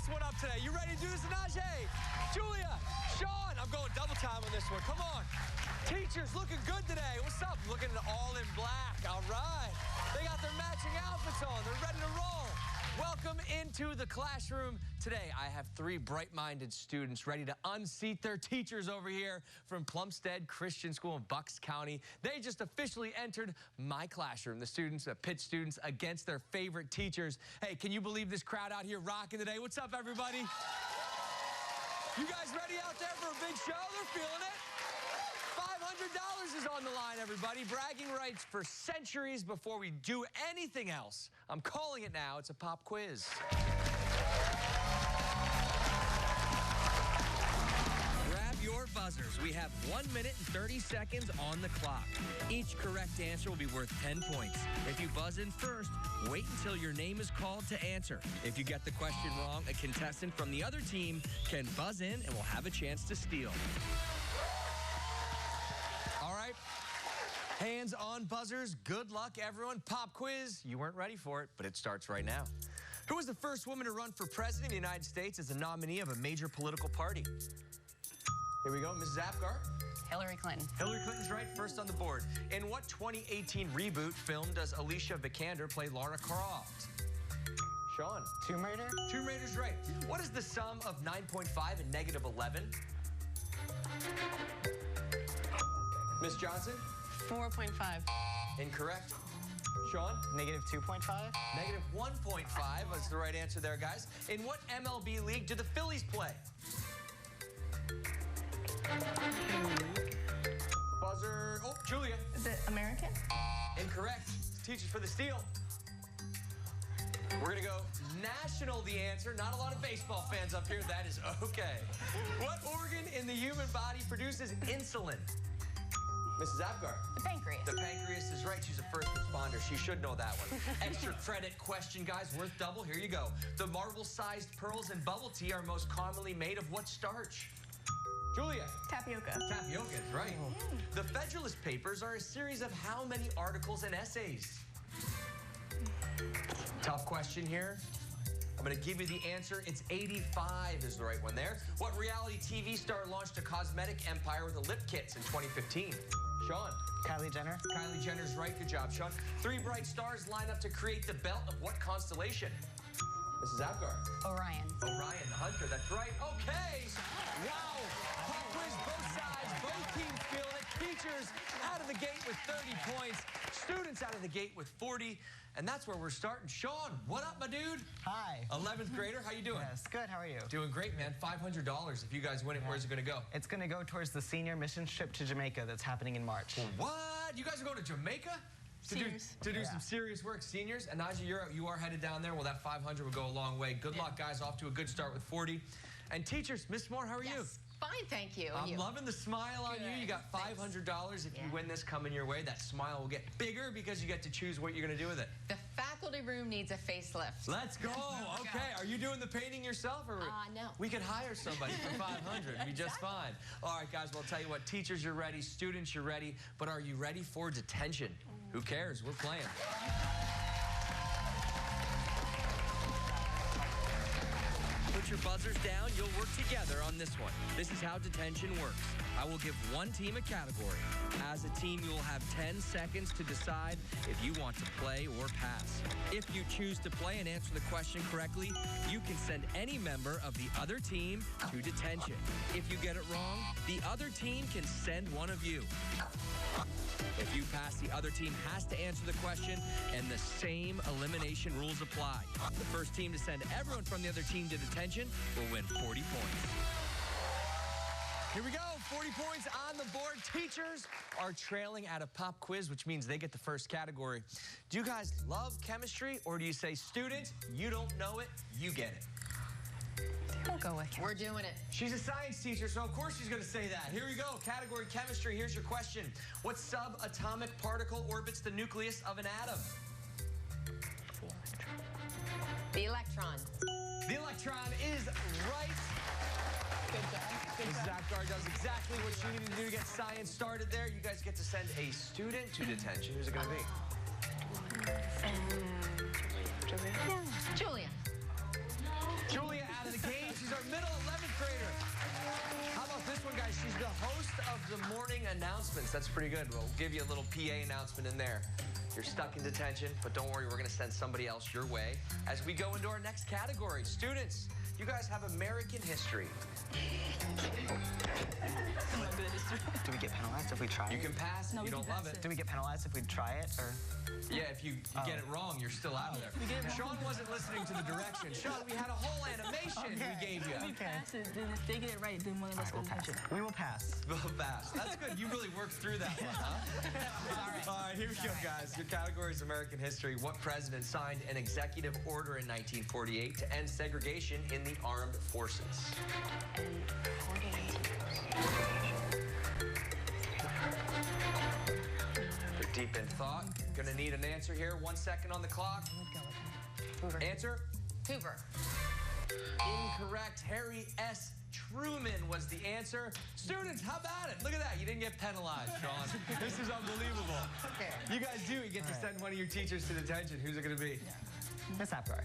this one up today. You ready to do this, Najee? Julia, Sean, I'm going double time on this one. Come on. Teachers looking good today. What's up? Looking all in black. All right. They got their matching outfits on. They're ready to roll. Welcome into the classroom. Today, I have 3 bright-minded students ready to unseat their teachers over here from Plumstead Christian School in Bucks County. They just officially entered my classroom. The students, pit students against their favorite teachers. Hey, can you believe this crowd out here rocking today? What's up, everybody? You guys ready out there for a big show? They're feeling it. $500 is on the line, everybody. Bragging rights for centuries before we do anything else. I'm calling it now. It's a pop quiz. Grab your buzzers. We have 1 minute and 30 seconds on the clock. Each correct answer will be worth 10 points. If you buzz in first, wait until your name is called to answer. If you get the question wrong, a contestant from the other team can buzz in and will have a chance to steal. All right, hands on buzzers. Good luck, everyone. Pop quiz. You weren't ready for it, but it starts right now. Who was the first woman to run for president of the United States as a nominee of a major political party? Here we go, Mrs. Apgar. Hillary Clinton. Hillary Clinton's right, first on the board. In what 2018 reboot film does Alicia Vikander play Lara Croft? Sean. Tomb Raider? Tomb Raider's right. What is the sum of 9.5 and negative 11? Miss Johnson? 4.5. Incorrect. Sean? Negative 2.5? Negative 1.5 was the right answer there, guys. In what MLB league do the Phillies play? Buzzer. Oh, Julia. Is it American? Incorrect. Teachers for the steal. We're going to go national, the answer. Not a lot of baseball fans up here. That is okay. What organ in the human body produces insulin? Mrs. Apgar. The pancreas. The pancreas is right. She's a first responder. She should know that one. Extra credit question, guys. Worth double. Here you go. The marble-sized pearls in bubble tea are most commonly made of what starch? Julia. Tapioca. Tapioca is right. The Federalist Papers are a series of how many articles and essays? Tough question here. I'm going to give you the answer. It's 85 is the right one there. What reality TV star launched a cosmetic empire with the lip kits in 2015? Sean. Kylie Jenner. Kylie Jenner's right. Good job, Sean. 3 bright stars line up to create the belt of what constellation? Mrs. Apgar. Orion. Orion, the hunter. That's right. Okay. Wow. Pop quiz, both sides, both teams feeling it. Teachers out of the gate with 30 points. Students out of the gate with 40. And that's where we're starting. Sean, what up, my dude? Hi. 11th grader, how you doing? Yes, good. How are you? Doing great, man. $500. If you guys win it, where's it going to go? It's going to go towards the senior mission trip to Jamaica that's happening in March. What? You guys are going to Jamaica? To do some serious work, seniors. And Najee, you are headed down there. Well, that 500 will go a long way. Good luck, guys. Off to a good start with 40. And teachers, Miss Moore, how are you? Fine, thank you. I'm loving the smile on you. You got $500. If you win this coming your way, that smile will get bigger because you get to choose what you're going to do with it. The faculty room needs a facelift. Let's go. Okay. Are you doing the painting yourself? Or no. We could hire somebody for 500. It'd be just fine. All right, guys. Well, I'll tell you what. Teachers, you're ready. Students, you're ready. But are you ready for detention? Who cares? We're playing. Put your buzzers down. You'll work together on this one. This is how detention works. I will give one team a category. As a team, you will have 10 seconds to decide if you want to play or pass. If you choose to play and answer the question correctly, you can send any member of the other team to detention. If you get it wrong, the other team can send one of you. If you pass, the other team has to answer the question, and the same elimination rules apply. The first team to send everyone from the other team to detention will win 40 points. Here we go, 40 points on the board. Teachers are trailing at a pop quiz, which means they get the first category. Do you guys love chemistry, or do you say, students, you don't know it, you get it? We'll go with it. We're doing it. She's a science teacher, so of course she's going to say that. Here we go. Category chemistry. Here's your question. What subatomic particle orbits the nucleus of an atom? The electron. The electron is right. Good job. Mrs. Apgar does exactly what she needed to do to get science started there. You guys get to send a student to detention. Who's it going to be? Julia. Julia out of to the game. She's our middle 11th grader. How about this one, guys? She's the host of the morning announcements. That's pretty good. We'll give you a little PA announcement in there. You're stuck in detention, but don't worry, we're going to send somebody else your way as we go into our next category. Students, you guys have American history. Do we get penalized if we try it? You can pass if you don't love it. Do we get penalized if we try it, or? Yeah, if you get it wrong, you're still out of there. Sean wasn't listening to the directions. Sean, we had a whole animation we gave you. We pass it, then if they get it right, then one of us will pass it. We will pass. We'll pass. That's good. You really worked through that one, huh? All right, here we go, guys. Your category is American history. What president signed an executive order in 1948 to end segregation in the armed forces? They're deep in thought. Gonna need an answer here. 1 second on the clock. Hoover. Answer? Hoover. Incorrect. Harry S. Truman was the answer. Students, how about it? Look at that. You didn't get penalized, Sean. This is unbelievable. Okay. You guys do. You get to send one of your teachers to detention. Who's it going to be? Miss Apgar.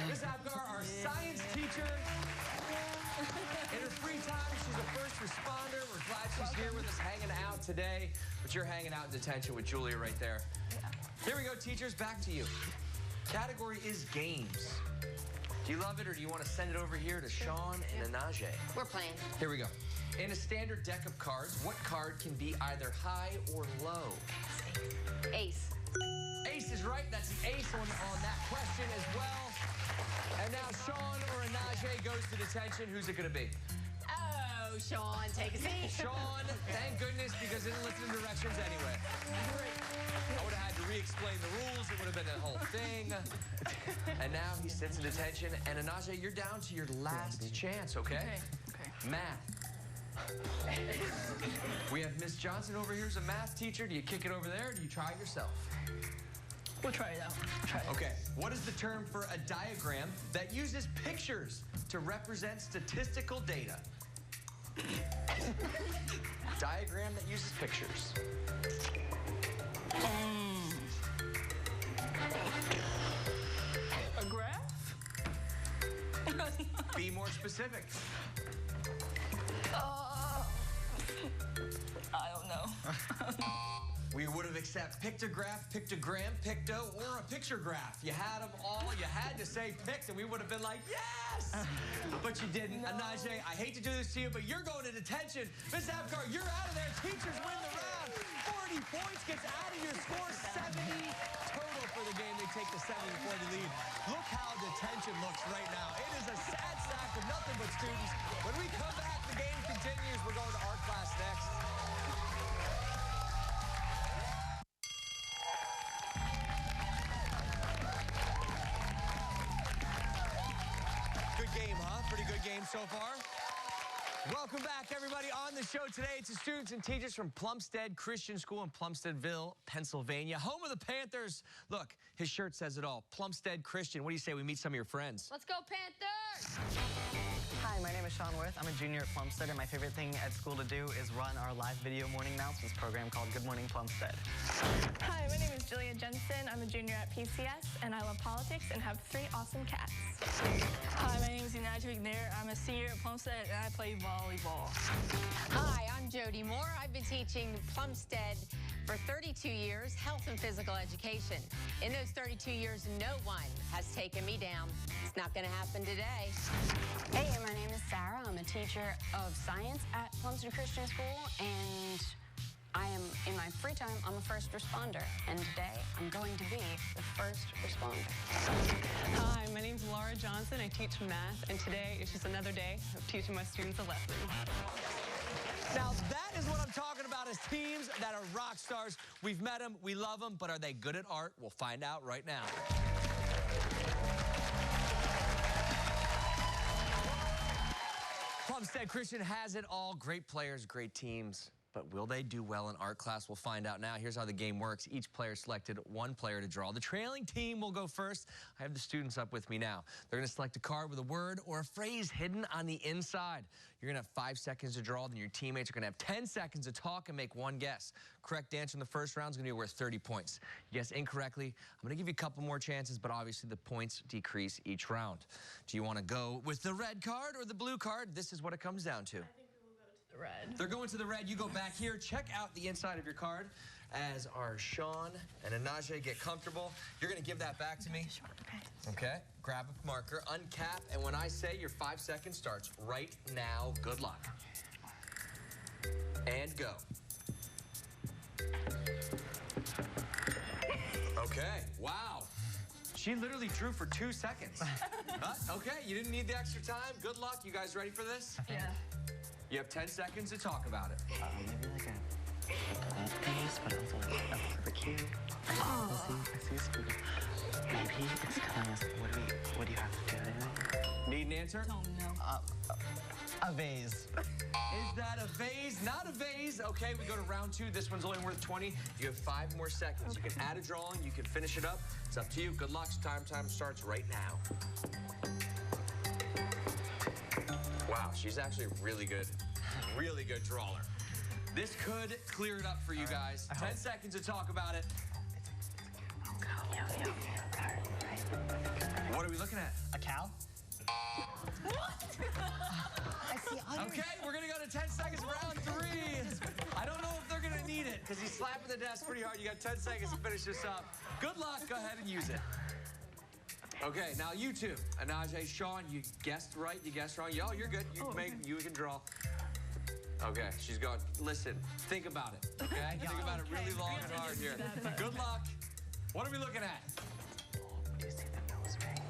Miss Apgar, our science teacher. In her free time, she's a first responder. We're glad she's here with us hanging out today. But you're hanging out in detention with Julia right there. Here we go, teachers. Back to you. Category is games. Do you love it, or do you want to send it over here to Sean and Anaje? We're playing. Here we go. In a standard deck of cards, what card can be either high or low? Ace. Ace is right. That's the ace on that question as well. And now Sean or Anaje goes to detention. Who's it going to be? Oh, Sean, take a seat. Sean, thank goodness, because he didn't listen to directions anyway. I would have had to re-explain the rules. It would have been a whole thing. And now he sits in detention. And Anaje, you're down to your last chance, okay? Okay. Math. We have Miss Johnson over here who's a math teacher. Do you kick it over there, or do you try it yourself? We'll try it out. Okay. What is the term for a diagram that uses pictures to represent statistical data? Diagram that uses pictures. A graph? Be more specific. I don't know. We would have accepted pictograph, pictogram, picto, or a picture graph. You had them all. You had to say picked, and we would have been like, yes! But you didn't. No. Anaje, I hate to do this to you, but you're going to detention. Miss Apgar, you're out of there. Teachers win the round. 40 points gets added to your score. 70 total for the game. They take the 70-40 lead. Look how detention looks right now. It is a sad sack of nothing but students. When we come back, the game continues. We're going to art class next. Good game, huh? Pretty good game so far. Welcome back, everybody. On the show today, it's the students and teachers from Plumstead Christian School in Plumsteadville, Pennsylvania, home of the Panthers. Look, his shirt says it all. Plumstead Christian. What do you say we meet some of your friends? Let's go, Panthers! Hi, my name is Sean Worth. I'm a junior at Plumstead, and my favorite thing at school to do is run our live video morning announcements program called Good Morning Plumstead. Hi, my name is Julia Jensen. I'm a junior at PCS, and I love politics and have 3 awesome cats. Hi, my name is Anaje McNair. I'm a senior at Plumstead, and I play volleyball. Hi, I'm Jody Moore. I've been teaching Plumstead for 32 years, health and physical education. In those 32 years, no one has taken me down. It's not going to happen today. Hey, my name is Sarah. I'm a teacher of science at Plumstead Christian School, and I am, in my free time, I'm a first responder, and today I'm going to be the first responder. Hi, my name's Laura Johnson. I teach math, and today is just another day of teaching my students a lesson. Now, that is what I'm talking about, is teams that are rock stars. We've met them, we love them, but are they good at art? We'll find out right now. Plumstead Christian has it all. Great players, great teams. but will they do well in art class? We'll find out now. Here's how the game works. Each player selected one player to draw. The trailing team will go first. I have the students up with me now. They're going to select a card with a word or a phrase hidden on the inside. You're going to have 5 seconds to draw, then your teammates are going to have 10 seconds to talk and make one guess. Correct answer in the first round is going to be worth 30 points. You guess incorrectly, I'm going to give you a couple more chances, but obviously the points decrease each round. Do you want to go with the red card or the blue card? This is what it comes down to. I think we will go to the red. They're going to the red. You go back here. Check out the inside of your card as our Sean and Anaje get comfortable. You're going to give that back to me. Okay. Grab a marker, uncap, and when I say your 5 seconds starts right now, good luck. And go. Okay. Wow. She literally drew for 2 seconds. Okay, you didn't need the extra time. Good luck. You guys ready for this? Yeah. You have 10 seconds to talk about it. Maybe like a piece, but also like a barbecue. I see a spoon. Maybe it's telling us what do you have to do? Need an answer? Oh, no. A vase. Is that a vase? Not a vase. Okay, we go to round 2. This one's only worth 20. You have 5 more seconds. You can add a drawing. You can finish it up. It's up to you. Good luck. Time starts right now. Wow, she's actually really good drawer. This could clear it up for you guys. 10 seconds to talk about it. What are we looking at? A cow? Okay, we're gonna go to 10 seconds, round 3. I don't know if they're gonna need it because he's slapping the desk pretty hard. You got 10 seconds to finish this up. Good luck, go ahead and use it. Okay, now you two, Anaje, Sean, you guessed right, you guessed wrong. Yo, you're good, you can draw. Okay, she's going, listen, think about it, okay? Think about it really long and hard here. Good luck. What are we looking at? What do you see the nose ring?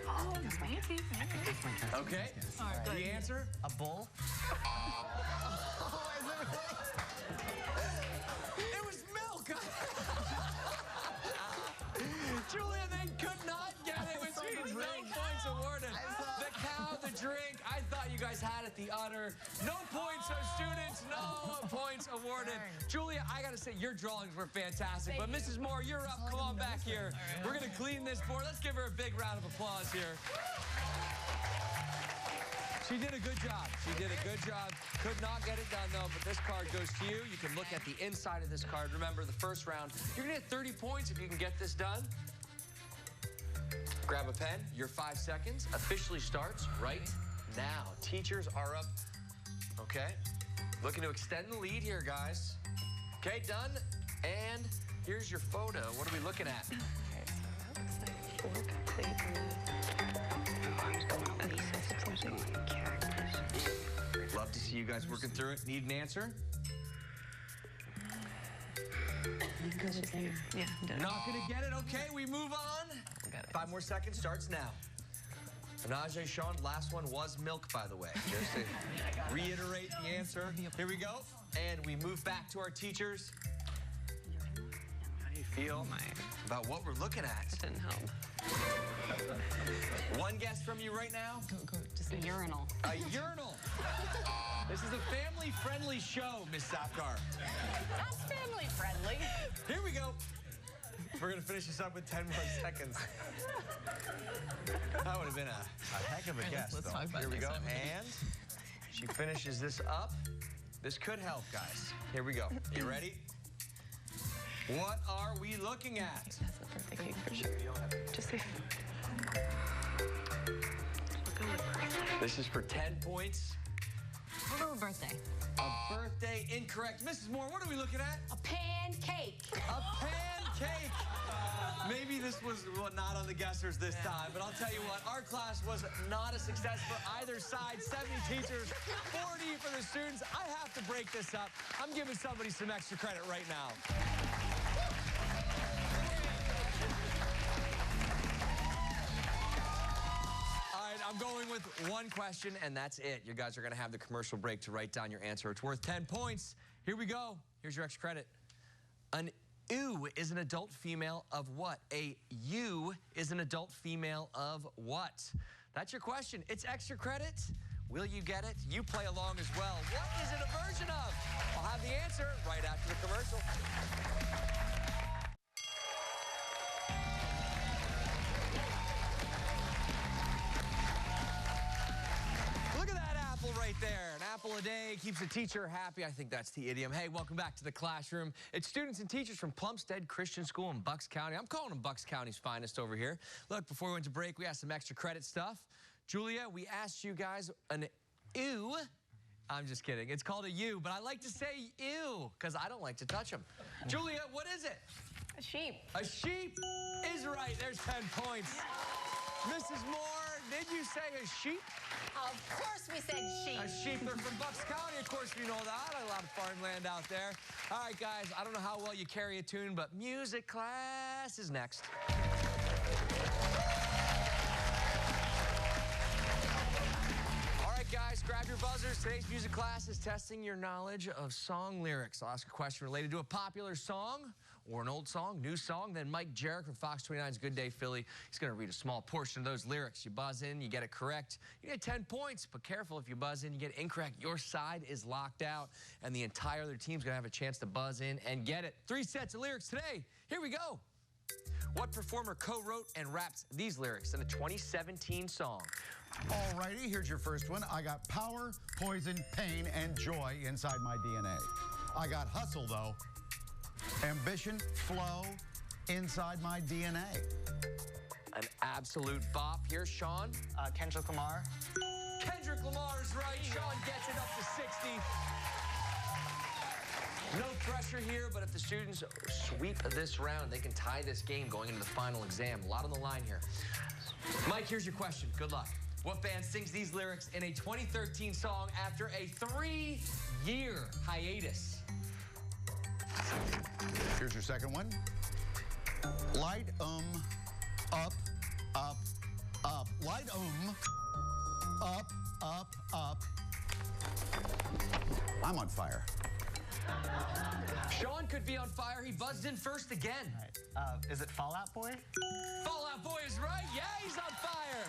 Oh, maybe. Okay, the answer? A bull? It was milk! Julia, they could not get it, which means no points awarded. The cow, the drink, I thought you guys had it, the udder. No points, so students, no points awarded. Julia, I gotta say, your drawings were fantastic, but Mrs. Moore, you're up. Come on back here. We're gonna clean this board. Let's give her a big round of applause here. She did a good job. She did a good job. Could not get it done, though, but this card goes to you. You can look at the inside of this card. Remember, the first round, you're going to get 30 points if you can get this done. Grab a pen. Your 5 seconds officially starts right now. Teachers are up. Okay. Looking to extend the lead here, guys. Okay, done. And here's your photo. What are we looking at? Okay, so that looks like fork, plate, Love to see you guys working through it. Need an answer? Yeah, Not gonna get it. Okay, we move on. 5 more seconds starts now. Anaje, Sean, last one was milk, by the way. Just to reiterate the answer. Here we go. And we move back to our teachers. How do you feel about what we're looking at? That didn't help. One guess from you right now? Go. Just a urinal. A urinal. This is a family-friendly show, Miss Sapkar. That's family friendly. Here we go. We're going to finish this up with 10 more seconds. That would have been a heck of a guess, let's though. talk about Here we next go. time. And she finishes this up. This could help, guys. Here we go. You ready? What are we looking at? That's the birthday cake for sure. Just say. This is for 10 points. We'll go with birthday. A birthday incorrect. Mrs. Moore, what are we looking at? A pancake. A pancake. Maybe this was not on the guessers this time, but I'll tell you what, our class was not a success for either side. 70 teachers, 40 for the students. I have to break this up. I'm giving somebody some extra credit right now. I'm going with one question, and that's it. You guys are going to have the commercial break to write down your answer. It's worth 10 points. Here we go. Here's your extra credit. An ewe is an adult female of what? A ewe is an adult female of what? That's your question. It's extra credit. Will you get it? You play along as well. What is it a version of? I'll have the answer right after the commercial. Look at that apple right there. An apple a day keeps a teacher happy. I think that's the idiom. Hey, welcome back to the classroom. It's students and teachers from Plumstead Christian School in Bucks County. I'm calling them Bucks County's finest over here. Look, before we went to break, we had some extra credit stuff. Julia, we asked you guys an ew. I'm just kidding. It's called a ew, but I like to say ew because I don't like to touch them. Julia, what is it? A sheep. A sheep is right. There's 10 points. Mrs. Moore, did you say a sheep? Of course we said sheep. A sheep. They're from Bucks County, of course we know that. A lot of farmland out there. All right, guys, I don't know how well you carry a tune, but music class is next. Guys, grab your buzzers. Today's music class is testing your knowledge of song lyrics. I'll ask a question related to a popular song or an old song, new song. Then Mike Jarrett from Fox 29's Good Day Philly, he's going to read a small portion of those lyrics. You buzz in, you get it correct, you get 10 points. But careful, if you buzz in, you get it incorrect, your side is locked out, and the entire other team's going to have a chance to buzz in and get it. 3 sets of lyrics today. Here we go. What performer co-wrote and rapped these lyrics in a 2017 song? Alrighty, here's your first one. I got power, poison, pain, and joy inside my DNA. I got hustle, though. Ambition, flow inside my DNA. An absolute bop. Here's Sean. Kendrick Lamar. Kendrick Lamar's right. Sean gets it up to 60. No pressure here, but if the students sweep this round, they can tie this game going into the final exam. A lot on the line here. Mike, here's your question. Good luck. What band sings these lyrics in a 2013 song after a 3-year hiatus? Here's your second one. Light up, up, up. Light up, up, up. I'm on fire. Sean could be on fire. He buzzed in first again. All right. Is it Fall Out Boy? Fall Out Boy is right. Yeah, he's on fire.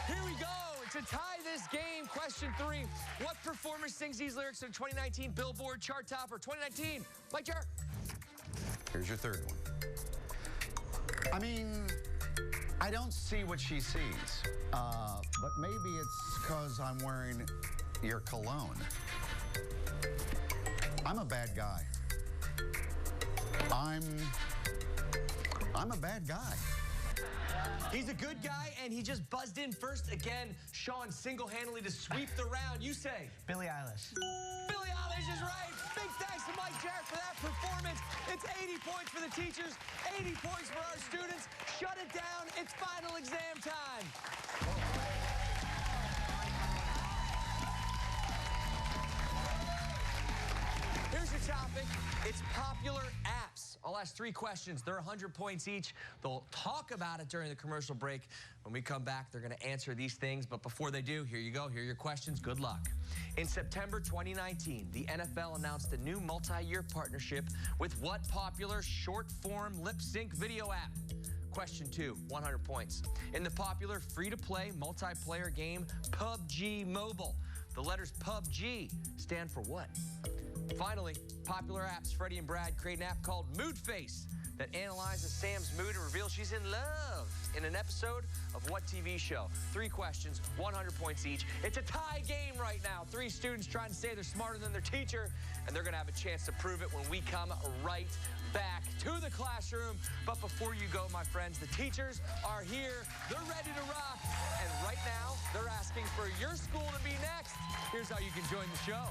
Here we go. To tie this game, question 3. What performer sings these lyrics in 2019 Billboard chart topper? 2019, Mike Jarrett. Here's your third one. I mean, I don't see what she sees, but maybe it's because I'm wearing your cologne. I'm a bad guy. I'm a bad guy. He's a good guy, and he just buzzed in first again. Sean single-handedly to sweep the round. You say? Billie Eilish. Billie Eilish is right. Big thanks to Mike Jarrett for that performance. It's 80 points for the teachers, 80 points for our students. Shut it down. It's final exam time. Here's your topic. It's popular apps. I'll ask 3 questions. They're 100 points each. They'll talk about it during the commercial break. When we come back, they're going to answer these things. But before they do, here you go. Here are your questions. Good luck. In September 2019, the NFL announced a new multi-year partnership with what popular short-form lip-sync video app? Question 2, 100 points. In the popular free-to-play multiplayer game PUBG Mobile, the letters PUBG stand for what? Finally, popular apps, Freddie and Brad create an app called Mood Face that analyzes Sam's mood and reveals she's in love in an episode of what TV show? 3 questions, 100 points each. It's a tie game right now. 3 students trying to say they're smarter than their teacher, and they're going to have a chance to prove it when we come right back to the classroom. But before you go, my friends, the teachers are here. They're ready to rock. And right now, they're asking for your school to be next. Here's how you can join the show.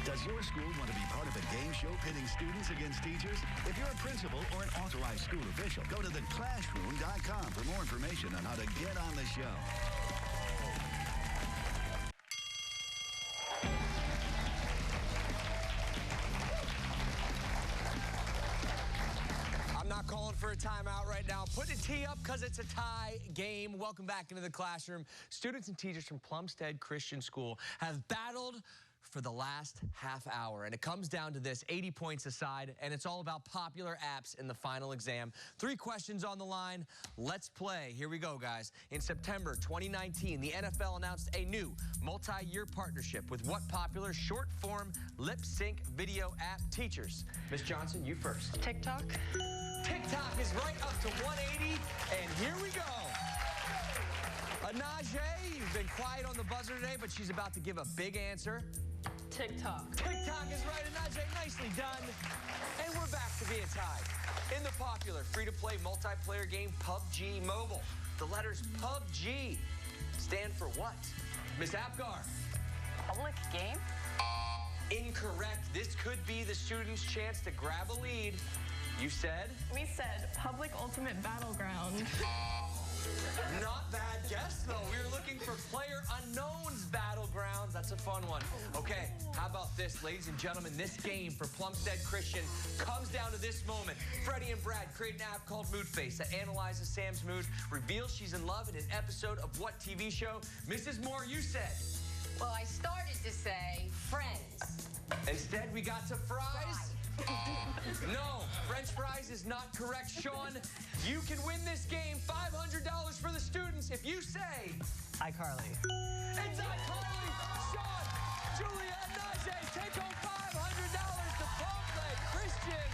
Does your school want to be part of a game show pitting students against teachers? If you're a principal or an authorized school official, go to theclassroom.com for more information on how to get on the show. I'm not calling for a timeout right now. Put a tee up because it's a tie game. Welcome back into the classroom. Students and teachers from Plumstead Christian School have battled for the last half hour, and it comes down to this: 80 points aside, and it's all about popular apps in the final exam. 3 questions on the line. Let's play. Here we go, guys. In September 2019, the NFL announced a new multi-year partnership with what popular short-form lip-sync video app? Teachers. Miss Johnson, you first. TikTok. TikTok is right up to 180, and here we go. Najee, you've been quiet on the buzzer today, but she's about to give a big answer. TikTok. TikTok is right, and Najee, nicely done. And we're back to being tied. In the popular free-to-play multiplayer game PUBG Mobile, the letters PUBG stand for what? Miss Apgar. Public game? Incorrect. This could be the student's chance to grab a lead. You said? We said Public Ultimate Battleground. Not bad guess, though. We were looking for Player Unknown's Battlegrounds. That's a fun one. Okay, how about this, ladies and gentlemen? This game for Plumstead Christian comes down to this moment. Freddie and Brad create an app called Mood Face that analyzes Sam's mood, reveals she's in love in an episode of what TV show? Mrs. Moore, you said? Well, I started to say Friends. Instead, we got to fries. No, French fries is not correct, Sean. You can win this game, $500 for the students, if you say iCarly. It's iCarly. Sean, Julia, and Najee take home $500 to Plumstead Christian.